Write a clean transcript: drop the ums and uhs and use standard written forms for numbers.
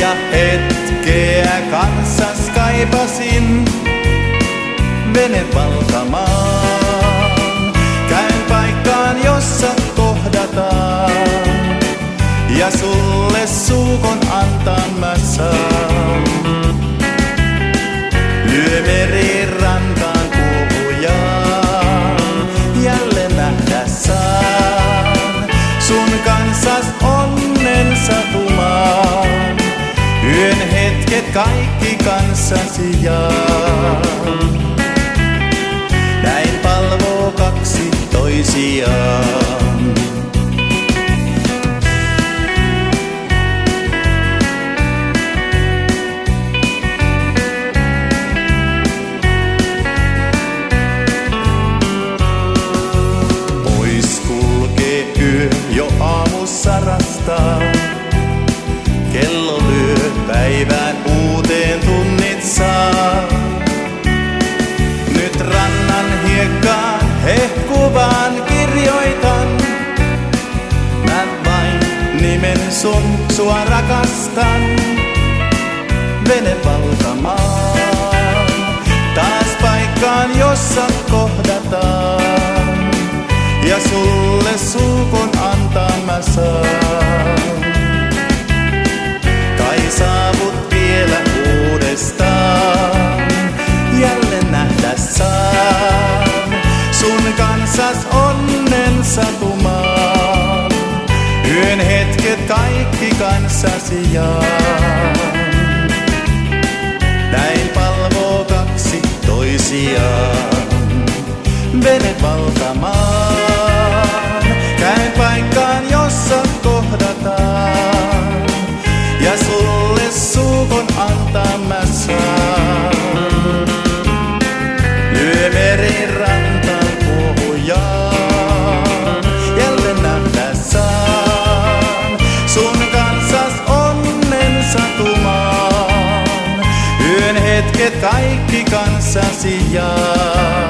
Ja hetkeä kanssas kaipasin venevaltamaan. Käyn paikkaan, jossa kohdataan, ja sulle suukon antaa mä saan. Lyö meri rantaan puhujaan, jälleen nähdä saan. Sun kanssas onnen satumaan, yön hetket kaikki kanssasi jaan. Näin palvoo kaksi toisiaan. Pois kulkee yö jo aamussa rastaa. Kello lyö päivään uuteen tunnit saa. Nyt rannan hiekkaan hehkuvaan kirjoitan. Mä vain nimen sun, sua rakastan. Venevaltamaan, taas paikkaan, jossa kohdataan, ja sulle suukon antaa mä saan. Kai saavut vielä uudestaan, jälleen nähdä saan. Sun kanssas onnen satumaan, yön hetket kaikki kanssasi jaan. Näin palvoo kaksi toisiaan, venevaltamaan. Käyn paikkaan, jossa kohdataan, ja sulle suukon antaa mä saan. Lyö meri rantaan puhujaan, jälleen nähdä saan. Sun kanssas onnen satumaan, yön hetket kaikki kanssasi jaan.